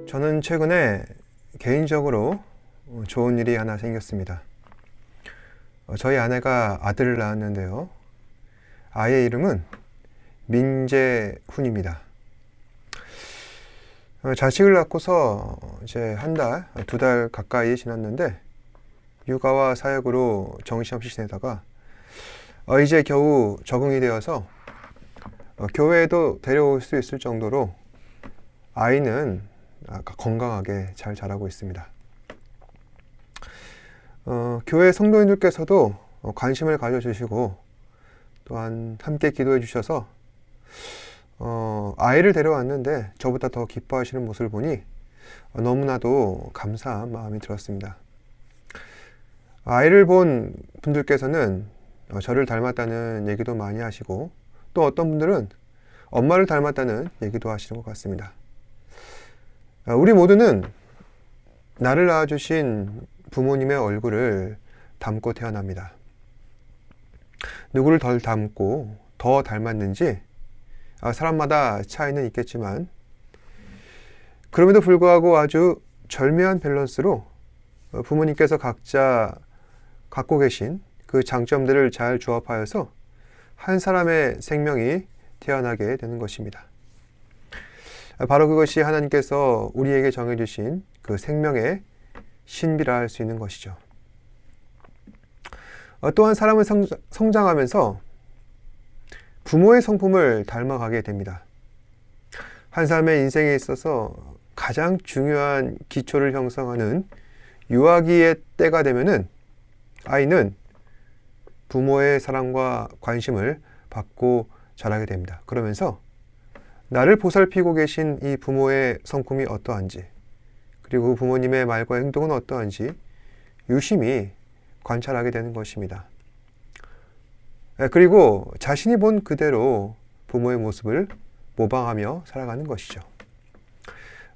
저는 최근에 개인적으로 좋은 일이 하나 생겼습니다. 저희 아내가 아들을 낳았는데요. 아이의 이름은 민재훈입니다. 자식을 낳고서 이제 한 달, 두 달 가까이 지났는데 육아와 사역으로 정신없이 지내다가 이제 겨우 적응이 되어서 교회에도 데려올 수 있을 정도로 아이는 건강하게 잘 자라고 있습니다. 교회 성도님들께서도 관심을 가져주시고 또한 함께 기도해 주셔서 아이를 데려왔는데 저보다 더 기뻐하시는 모습을 보니 너무나도 감사한 마음이 들었습니다. 아이를 본 분들께서는 저를 닮았다는 얘기도 많이 하시고 또 어떤 분들은 엄마를 닮았다는 얘기도 하시는 것 같습니다. 우리 모두는 나를 낳아주신 부모님의 얼굴을 닮고 태어납니다. 누구를 덜 닮고 더 닮았는지 사람마다 차이는 있겠지만 그럼에도 불구하고 아주 절묘한 밸런스로 부모님께서 각자 갖고 계신 그 장점들을 잘 조합하여서 한 사람의 생명이 태어나게 되는 것입니다. 바로 그것이 하나님께서 우리에게 정해주신 그 생명의 신비라 할 수 있는 것이죠. 또한 사람은 성장하면서 부모의 성품을 닮아가게 됩니다. 한 사람의 인생에 있어서 가장 중요한 기초를 형성하는 유아기의 때가 되면은 아이는 부모의 사랑과 관심을 받고 자라게 됩니다. 그러면서 나를 보살피고 계신 이 부모의 성품이 어떠한지 그리고 부모님의 말과 행동은 어떠한지 유심히 관찰하게 되는 것입니다. 그리고 자신이 본 그대로 부모의 모습을 모방하며 살아가는 것이죠.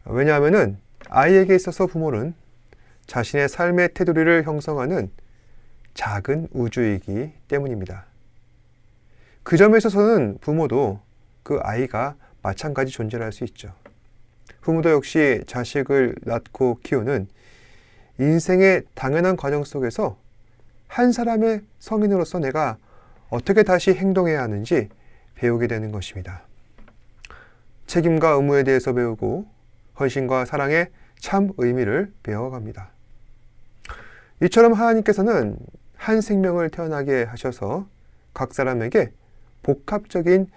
왜냐하면 아이에게 있어서 부모는 자신의 삶의 테두리를 형성하는 작은 우주이기 때문입니다. 그 점에 있어서는 부모도 그 아이가 마찬가지 존재를 할 수 있죠. 부모도 역시 자식을 낳고 키우는 인생의 당연한 과정 속에서 한 사람의 성인으로서 내가 어떻게 다시 행동해야 하는지 배우게 되는 것입니다. 책임과 의무에 대해서 배우고 헌신과 사랑의 참 의미를 배워갑니다. 이처럼 하나님께서는 한 생명을 태어나게 하셔서 각 사람에게 복합적인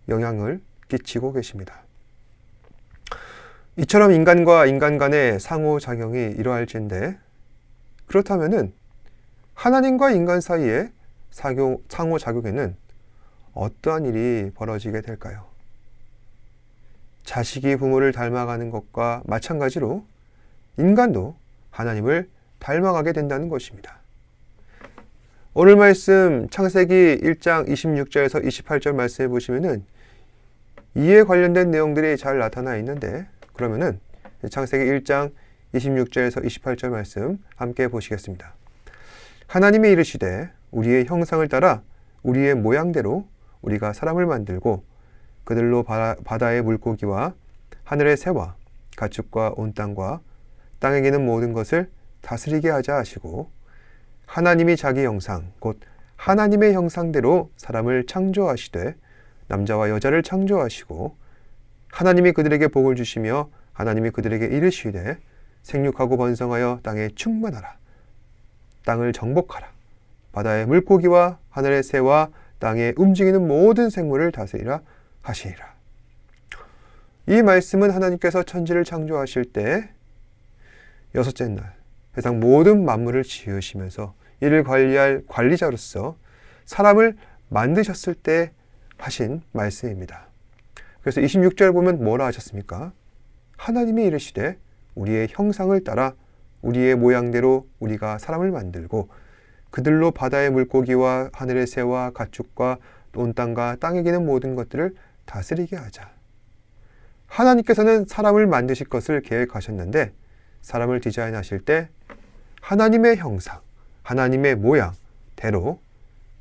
영향을 끼치고 계십니다. 이처럼 인간과 인간 간의 상호작용이 이러할진데 그렇다면은 하나님과 인간 사이의 상호작용에는 어떠한 일이 벌어지게 될까요? 자식이 부모를 닮아가는 것과 마찬가지로 인간도 하나님을 닮아가게 된다는 것입니다. 오늘 말씀 창세기 1장 26절에서 28절 말씀해 보시면은 이에 관련된 내용들이 잘 나타나 있는데 그러면은 창세기 1장 26절에서 28절 말씀 함께 보시겠습니다. 하나님이 이르시되 우리의 형상을 따라 우리의 모양대로 우리가 사람을 만들고 그들로 바다의 물고기와 하늘의 새와 가축과 온 땅과 땅에 기는 모든 것을 다스리게 하자 하시고 하나님이 자기 형상 곧 하나님의 형상대로 사람을 창조하시되 남자와 여자를 창조하시고 하나님이 그들에게 복을 주시며 하나님이 그들에게 이르시되 생육하고 번성하여 땅에 충만하라 땅을 정복하라 바다의 물고기와 하늘의 새와 땅에 움직이는 모든 생물을 다스리라 하시니라. 이 말씀은 하나님께서 천지를 창조하실 때 여섯째 날 세상 모든 만물을 지으시면서 이를 관리할 관리자로서 사람을 만드셨을 때 하신 말씀입니다. 그래서 26절 보면 뭐라 하셨습니까? 하나님이 이르시되 우리의 형상을 따라 우리의 모양대로 우리가 사람을 만들고 그들로 바다의 물고기와 하늘의 새와 가축과 온 땅과 땅에 기는 모든 것들을 다스리게 하자. 하나님께서는 사람을 만드실 것을 계획하셨는데 사람을 디자인하실 때 하나님의 형상, 하나님의 모양대로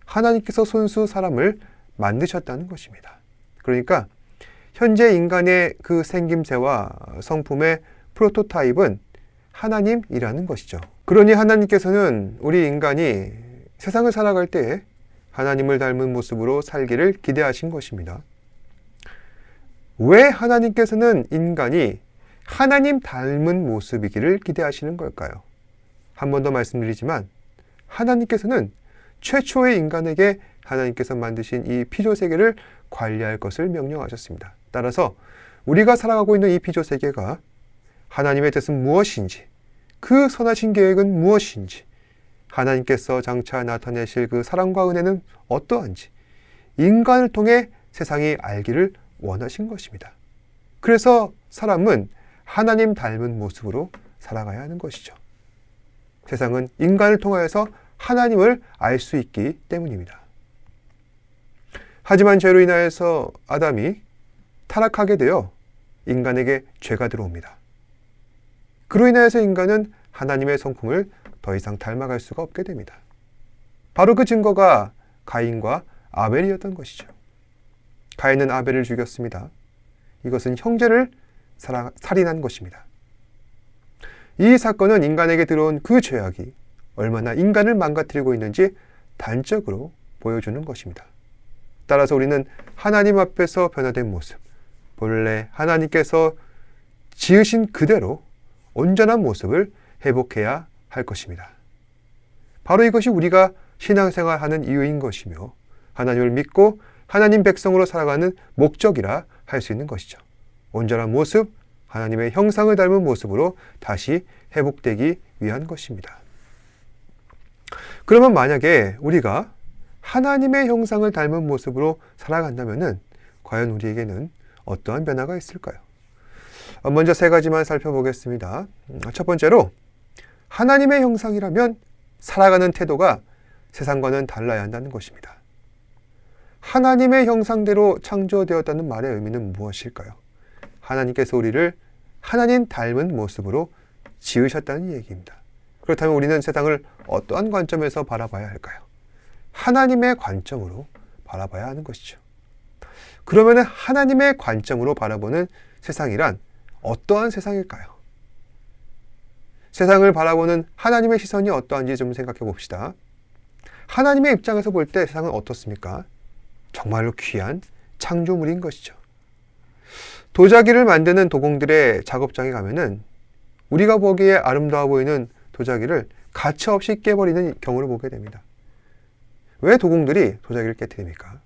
하나님께서 손수 사람을 만드셨다는 것입니다. 그러니까 현재 인간의 그 생김새와 성품의 프로토타입은 하나님이라는 것이죠. 그러니 하나님께서는 우리 인간이 세상을 살아갈 때에 하나님을 닮은 모습으로 살기를 기대하신 것입니다. 왜 하나님께서는 인간이 하나님 닮은 모습이기를 기대하시는 걸까요? 한 번 더 말씀드리지만 하나님께서는 최초의 인간에게 하나님께서 만드신 이 피조세계를 관리할 것을 명령하셨습니다. 따라서 우리가 살아가고 있는 이 피조세계가 하나님의 뜻은 무엇인지, 그 선하신 계획은 무엇인지, 하나님께서 장차 나타내실 그 사랑과 은혜는 어떠한지 인간을 통해 세상이 알기를 원하신 것입니다. 그래서 사람은 하나님 닮은 모습으로 살아가야 하는 것이죠. 세상은 인간을 통하여서 하나님을 알 수 있기 때문입니다. 하지만 죄로 인하여서 아담이 타락하게 되어 인간에게 죄가 들어옵니다. 그로 인하여서 인간은 하나님의 성품을 더 이상 닮아갈 수가 없게 됩니다. 바로 그 증거가 가인과 아벨이었던 것이죠. 가인은 아벨을 죽였습니다. 이것은 형제를 살인한 것입니다. 이 사건은 인간에게 들어온 그 죄악이 얼마나 인간을 망가뜨리고 있는지 단적으로 보여주는 것입니다. 따라서 우리는 하나님 앞에서 변화된 모습, 본래 하나님께서 지으신 그대로 온전한 모습을 회복해야 할 것입니다. 바로 이것이 우리가 신앙생활하는 이유인 것이며 하나님을 믿고 하나님 백성으로 살아가는 목적이라 할 수 있는 것이죠. 온전한 모습, 하나님의 형상을 닮은 모습으로 다시 회복되기 위한 것입니다. 그러면 만약에 우리가 하나님의 형상을 닮은 모습으로 살아간다면 과연 우리에게는 어떠한 변화가 있을까요? 먼저 세 가지만 살펴보겠습니다. 첫 번째로 하나님의 형상이라면 살아가는 태도가 세상과는 달라야 한다는 것입니다. 하나님의 형상대로 창조되었다는 말의 의미는 무엇일까요? 하나님께서 우리를 하나님 닮은 모습으로 지으셨다는 얘기입니다. 그렇다면 우리는 세상을 어떠한 관점에서 바라봐야 할까요? 하나님의 관점으로 바라봐야 하는 것이죠. 그러면 하나님의 관점으로 바라보는 세상이란 어떠한 세상일까요? 세상을 바라보는 하나님의 시선이 어떠한지 좀 생각해 봅시다. 하나님의 입장에서 볼 때 세상은 어떻습니까? 정말로 귀한 창조물인 것이죠. 도자기를 만드는 도공들의 작업장에 가면은 우리가 보기에 아름다워 보이는 도자기를 가차없이 깨버리는 경우를 보게 됩니다. 왜 도공들이 도자기를 깨뜨립니까?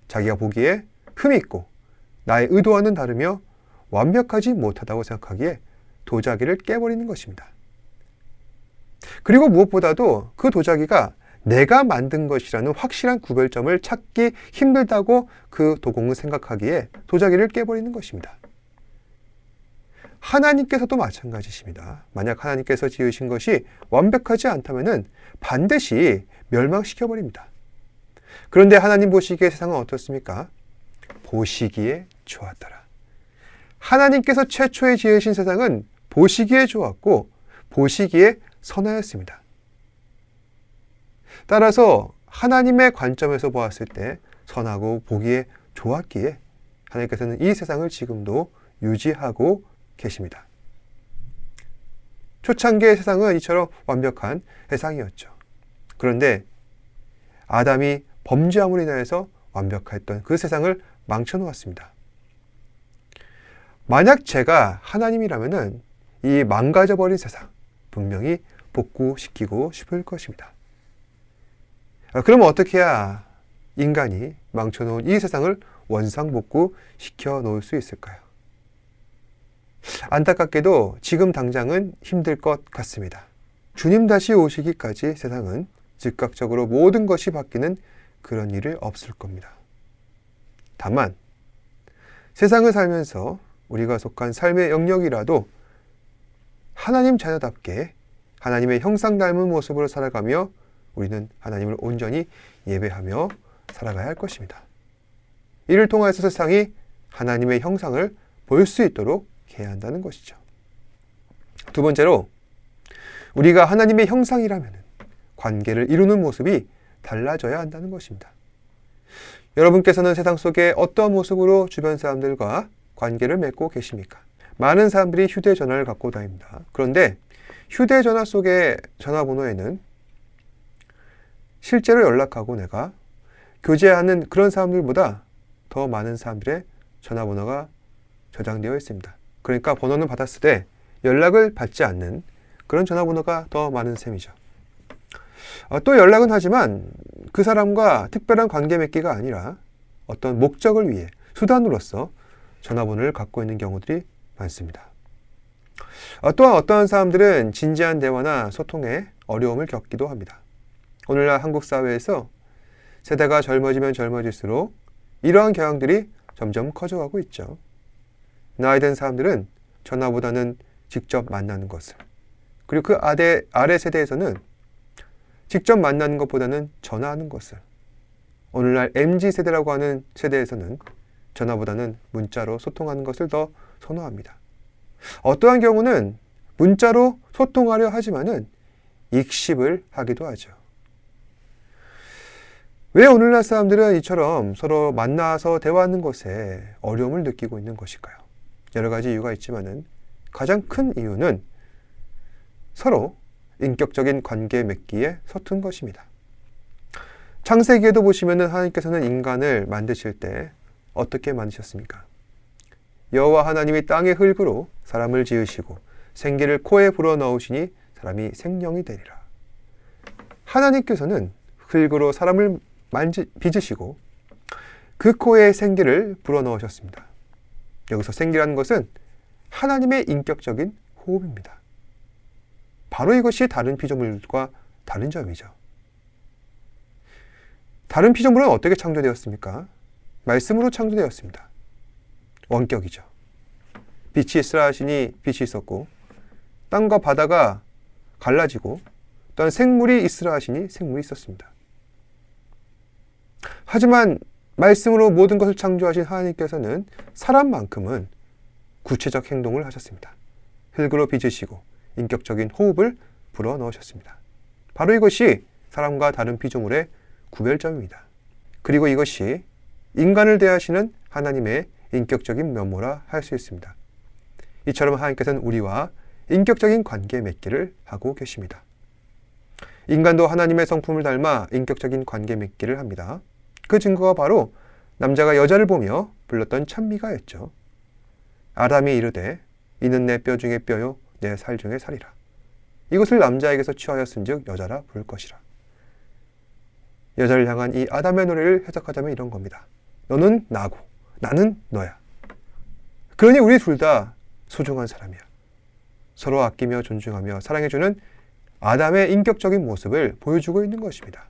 자기가 보기에 흠이 있고 나의 의도와는 다르며 완벽하지 못하다고 생각하기에 도자기를 깨버리는 것입니다. 그리고 무엇보다도 그 도자기가 내가 만든 것이라는 확실한 구별점을 찾기 힘들다고 그 도공은 생각하기에 도자기를 깨버리는 것입니다. 하나님께서도 마찬가지십니다. 만약 하나님께서 지으신 것이 완벽하지 않다면 반드시 멸망시켜버립니다. 그런데 하나님 보시기에 세상은 어떻습니까? 보시기에 좋았더라. 하나님께서 최초에 지으신 세상은 보시기에 좋았고 보시기에 선하였습니다. 따라서 하나님의 관점에서 보았을 때 선하고 보기에 좋았기에 하나님께서는 이 세상을 지금도 유지하고 계십니다. 초창기의 세상은 이처럼 완벽한 세상이었죠. 그런데 아담이 범죄함으로 인하여서 완벽했던 그 세상을 망쳐놓았습니다. 만약 제가 하나님이라면 이 망가져버린 세상 분명히 복구시키고 싶을 것입니다. 그럼 어떻게 해야 인간이 망쳐놓은 이 세상을 원상복구시켜 놓을 수 있을까요? 안타깝게도 지금 당장은 힘들 것 같습니다. 주님 다시 오시기까지 세상은 즉각적으로 모든 것이 바뀌는 그런 일이 없을 겁니다. 다만 세상을 살면서 우리가 속한 삶의 영역이라도 하나님 자녀답게 하나님의 형상 닮은 모습으로 살아가며 우리는 하나님을 온전히 예배하며 살아가야 할 것입니다. 이를 통해서 세상이 하나님의 형상을 볼 수 있도록 해야 한다는 것이죠. 두 번째로 우리가 하나님의 형상이라면 관계를 이루는 모습이 달라져야 한다는 것입니다. 여러분께서는 세상 속에 어떤 모습으로 주변 사람들과 관계를 맺고 계십니까? 많은 사람들이 휴대전화를 갖고 다닙니다. 그런데 휴대전화 속의 전화번호에는 실제로 연락하고 내가 교제하는 그런 사람들보다 더 많은 사람들의 전화번호가 저장되어 있습니다. 그러니까 번호는 받았을 때 연락을 받지 않는 그런 전화번호가 더 많은 셈이죠. 또 연락은 하지만 그 사람과 특별한 관계 맺기가 아니라 어떤 목적을 위해 수단으로서 전화번호를 갖고 있는 경우들이 많습니다. 또한 어떠한 사람들은 진지한 대화나 소통에 어려움을 겪기도 합니다. 오늘날 한국 사회에서 세대가 젊어지면 젊어질수록 이러한 경향들이 점점 커져가고 있죠. 나이 든 사람들은 전화보다는 직접 만나는 것을, 그리고 그 아래 세대에서는 직접 만나는 것보다는 전화하는 것을, 오늘날 MZ세대라고 하는 세대에서는 전화보다는 문자로 소통하는 것을 더 선호합니다. 어떠한 경우는 문자로 소통하려 하지만은 익십을 하기도 하죠. 왜 오늘날 사람들은 이처럼 서로 만나서 대화하는 것에 어려움을 느끼고 있는 것일까요? 여러 가지 이유가 있지만은 가장 큰 이유는 서로 인격적인 관계 맺기에 서툰 것입니다. 창세기에도 보시면은 하나님께서는 인간을 만드실 때 어떻게 만드셨습니까? 여호와 하나님이 땅의 흙으로 사람을 지으시고 생기를 코에 불어넣으시니 사람이 생명이 되리라. 하나님께서는 흙으로 사람을 빚으시고 그 코에 생기를 불어넣으셨습니다. 여기서 생기라는 것은 하나님의 인격적인 호흡입니다. 바로 이것이 다른 피조물과 다른 점이죠. 다른 피조물은 어떻게 창조되었습니까? 말씀으로 창조되었습니다. 원격이죠. 빛이 있으라 하시니 빛이 있었고, 땅과 바다가 갈라지고, 또한 생물이 있으라 하시니 생물이 있었습니다. 하지만 말씀으로 모든 것을 창조하신 하나님께서는 사람만큼은 구체적 행동을 하셨습니다. 흙으로 빚으시고 인격적인 호흡을 불어넣으셨습니다. 바로 이것이 사람과 다른 피조물의 구별점입니다. 그리고 이것이 인간을 대하시는 하나님의 인격적인 면모라 할 수 있습니다. 이처럼 하나님께서는 우리와 인격적인 관계 맺기를 하고 계십니다. 인간도 하나님의 성품을 닮아 인격적인 관계 맺기를 합니다. 그 증거가 바로 남자가 여자를 보며 불렀던 찬미가였죠. 아담이 이르되 이는 내 뼈 중에 뼈요 내 살 중에 살이라. 이것을 남자에게서 취하였은즉 여자라 부를 것이라. 여자를 향한 이 아담의 노래를 해석하자면 이런 겁니다. 너는 나고 나는 너야. 그러니 우리 둘 다 소중한 사람이야. 서로 아끼며 존중하며 사랑해주는 아담의 인격적인 모습을 보여주고 있는 것입니다.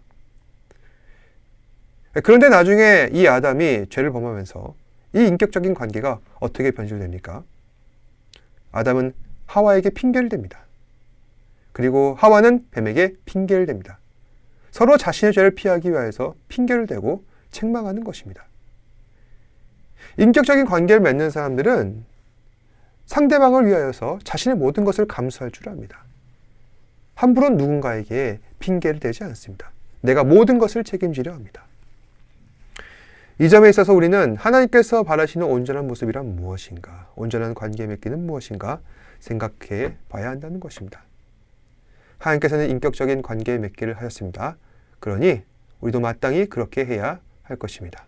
그런데 나중에 이 아담이 죄를 범하면서 이 인격적인 관계가 어떻게 변질됩니까? 아담은 하와에게 핑계를 댑니다. 그리고 하와는 뱀에게 핑계를 댑니다. 서로 자신의 죄를 피하기 위해서 핑계를 대고 책망하는 것입니다. 인격적인 관계를 맺는 사람들은 상대방을 위하여서 자신의 모든 것을 감수할 줄 압니다. 함부로 누군가에게 핑계를 대지 않습니다. 내가 모든 것을 책임지려 합니다. 이 점에 있어서 우리는 하나님께서 바라시는 온전한 모습이란 무엇인가, 온전한 관계 맺기는 무엇인가 생각해 봐야 한다는 것입니다. 하나님께서는 인격적인 관계 맺기를 하셨습니다. 그러니 우리도 마땅히 그렇게 해야 할 것입니다.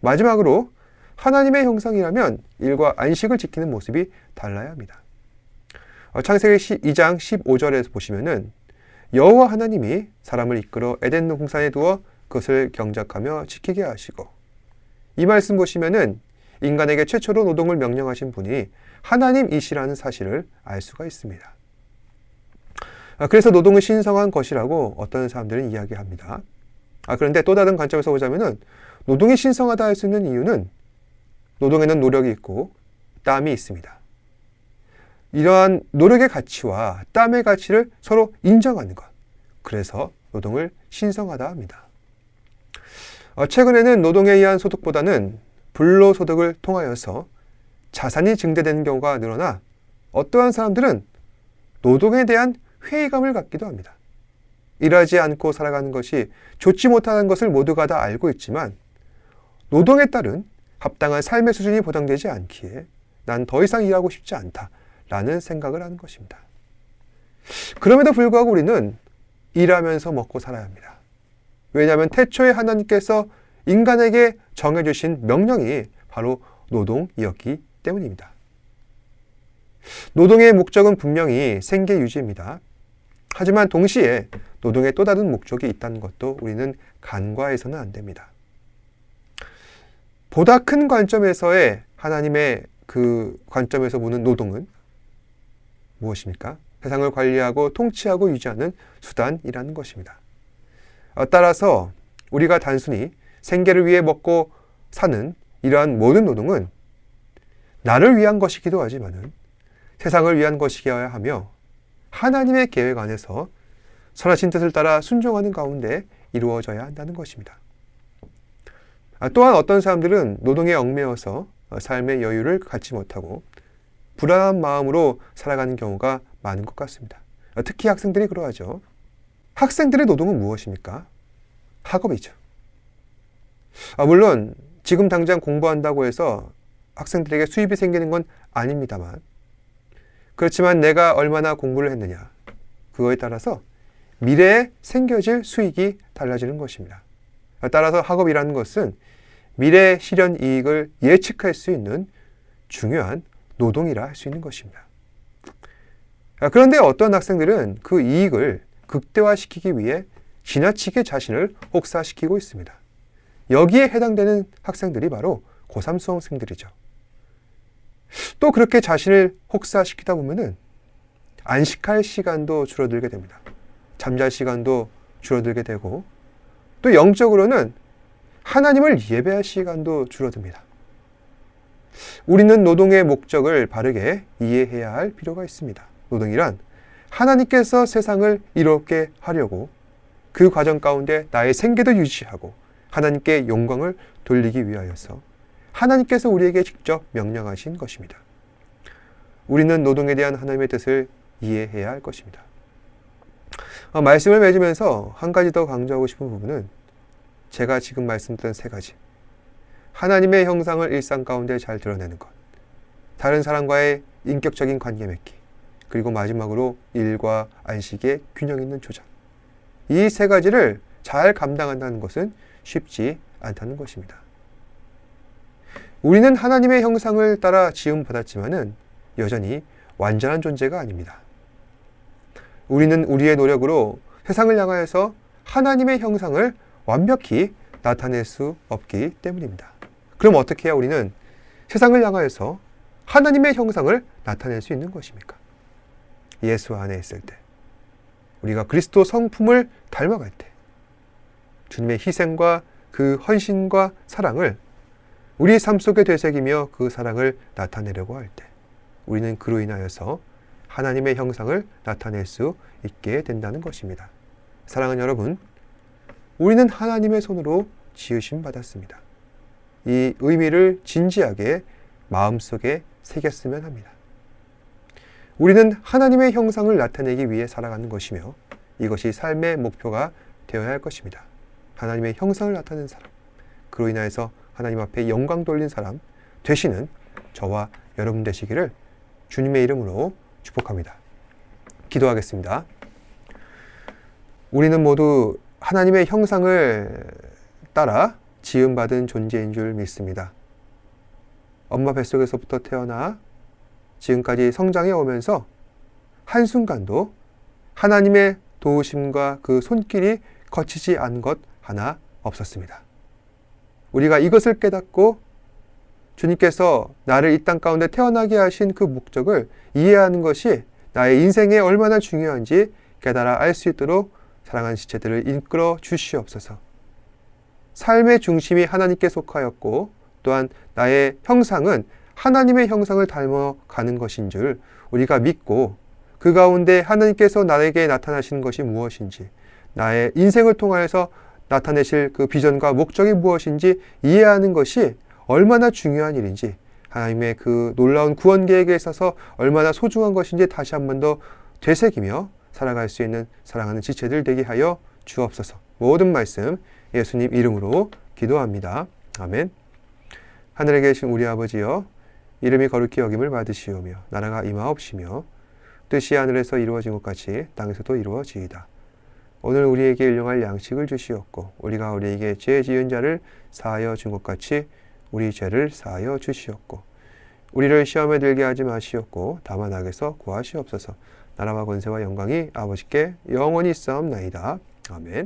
마지막으로 하나님의 형상이라면 일과 안식을 지키는 모습이 달라야 합니다. 창세기 2장 15절에서 보시면은 여호와 하나님이 사람을 이끌어 에덴 동산에 두어 그것을 경작하며 지키게 하시고, 이 말씀 보시면은 인간에게 최초로 노동을 명령하신 분이 하나님이시라는 사실을 알 수가 있습니다. 그래서 노동은 신성한 것이라고 어떤 사람들은 이야기합니다. 그런데 또 다른 관점에서 보자면은 노동이 신성하다 할 수 있는 이유는 노동에는 노력이 있고 땀이 있습니다. 이러한 노력의 가치와 땀의 가치를 서로 인정하는 것. 그래서 노동을 신성하다 합니다. 최근에는 노동에 의한 소득보다는 불로소득을 통하여서 자산이 증대되는 경우가 늘어나 어떠한 사람들은 노동에 대한 회의감을 갖기도 합니다. 일하지 않고 살아가는 것이 좋지 못하는 것을 모두가 다 알고 있지만 노동에 따른 합당한 삶의 수준이 보장되지 않기에 난 더 이상 일하고 싶지 않다 라는 생각을 하는 것입니다. 그럼에도 불구하고 우리는 일하면서 먹고 살아야 합니다. 왜냐하면 태초에 하나님께서 인간에게 정해주신 명령이 바로 노동이었기 때문입니다. 노동의 목적은 분명히 생계 유지입니다. 하지만 동시에 노동의 또 다른 목적이 있다는 것도 우리는 간과해서는 안 됩니다. 보다 큰 관점에서의 하나님의 그 관점에서 보는 노동은 무엇입니까? 세상을 관리하고 통치하고 유지하는 수단이라는 것입니다. 따라서 우리가 단순히 생계를 위해 먹고 사는 이러한 모든 노동은 나를 위한 것이기도 하지만은 세상을 위한 것이어야 하며 하나님의 계획 안에서 선하신 뜻을 따라 순종하는 가운데 이루어져야 한다는 것입니다. 또한 어떤 사람들은 노동에 얽매여서 삶의 여유를 갖지 못하고 불안한 마음으로 살아가는 경우가 많은 것 같습니다. 특히 학생들이 그러하죠. 학생들의 노동은 무엇입니까? 학업이죠. 물론 지금 당장 공부한다고 해서 학생들에게 수입이 생기는 건 아닙니다만, 그렇지만 내가 얼마나 공부를 했느냐, 그거에 따라서 미래에 생겨질 수익이 달라지는 것입니다. 따라서 학업이라는 것은 미래 실현 이익을 예측할 수 있는 중요한 노동이라 할 수 있는 것입니다. 그런데 어떤 학생들은 그 이익을 극대화시키기 위해 지나치게 자신을 혹사시키고 있습니다. 여기에 해당되는 학생들이 바로 고3 수험생들이죠. 또 그렇게 자신을 혹사시키다 보면은 안식할 시간도 줄어들게 됩니다. 잠잘 시간도 줄어들게 되고 또 영적으로는 하나님을 예배할 시간도 줄어듭니다. 우리는 노동의 목적을 바르게 이해해야 할 필요가 있습니다. 노동이란 하나님께서 세상을 이롭게 하려고 그 과정 가운데 나의 생계도 유지하고 하나님께 영광을 돌리기 위하여서 하나님께서 우리에게 직접 명령하신 것입니다. 우리는 노동에 대한 하나님의 뜻을 이해해야 할 것입니다. 말씀을 맺으면서 한 가지 더 강조하고 싶은 부분은 제가 지금 말씀드린 세 가지. 하나님의 형상을 일상 가운데 잘 드러내는 것, 다른 사람과의 인격적인 관계 맺기, 그리고 마지막으로 일과 안식의 균형 있는 조절. 이 세 가지를 잘 감당한다는 것은 쉽지 않다는 것입니다. 우리는 하나님의 형상을 따라 지음받았지만은 여전히 완전한 존재가 아닙니다. 우리는 우리의 노력으로 세상을 향하여서 하나님의 형상을 완벽히 나타낼 수 없기 때문입니다. 그럼 어떻게 해야 우리는 세상을 향하여서 하나님의 형상을 나타낼 수 있는 것입니까? 예수 안에 있을 때, 우리가 그리스도 성품을 닮아갈 때, 주님의 희생과 그 헌신과 사랑을 우리 삶 속에 되새기며 그 사랑을 나타내려고 할 때, 우리는 그로 인하여서 하나님의 형상을 나타낼 수 있게 된다는 것입니다. 사랑하는 여러분, 우리는 하나님의 손으로 지으심 받았습니다. 이 의미를 진지하게 마음속에 새겼으면 합니다. 우리는 하나님의 형상을 나타내기 위해 살아가는 것이며 이것이 삶의 목표가 되어야 할 것입니다. 하나님의 형상을 나타내는 사람, 그로 인하여서 하나님 앞에 영광 돌린 사람 되시는 저와 여러분 되시기를 주님의 이름으로 축복합니다. 기도하겠습니다. 우리는 모두 하나님의 형상을 따라 지음받은 존재인 줄 믿습니다. 엄마 뱃속에서부터 태어나 지금까지 성장해 오면서 한순간도 하나님의 도우심과 그 손길이 거치지 않은 것 하나 없었습니다. 우리가 이것을 깨닫고 주님께서 나를 이 땅 가운데 태어나게 하신 그 목적을 이해하는 것이 나의 인생에 얼마나 중요한지 깨달아 알 수 있도록 사랑하는 지체들을 이끌어 주시옵소서. 삶의 중심이 하나님께 속하였고 또한 나의 형상은 하나님의 형상을 닮아가는 것인 줄 우리가 믿고 그 가운데 하나님께서 나에게 나타나시는 것이 무엇인지, 나의 인생을 통하여서 나타내실 그 비전과 목적이 무엇인지 이해하는 것이 얼마나 중요한 일인지, 하나님의 그 놀라운 구원 계획에 있어서 얼마나 소중한 것인지 다시 한 번 더 되새기며 살아갈 수 있는 사랑하는 지체들 되게 하여 주옵소서. 모든 말씀 예수님 이름으로 기도합니다. 아멘. 하늘에 계신 우리 아버지여, 이름이 거룩히 여김을 받으시오며 나라가 임하옵시며 뜻이 하늘에서 이루어진 것 같이 땅에서도 이루어지이다. 오늘 우리에게 일용할 양식을 주시옵고 우리가 우리에게 죄 지은 자를 사하여 준 것 같이 우리 죄를 사하여 주시옵고 우리를 시험에 들게 하지 마시옵고 다만 악에서 구하시옵소서. 나라와 권세와 영광이 아버지께 영원히 있사옵나이다. 아멘.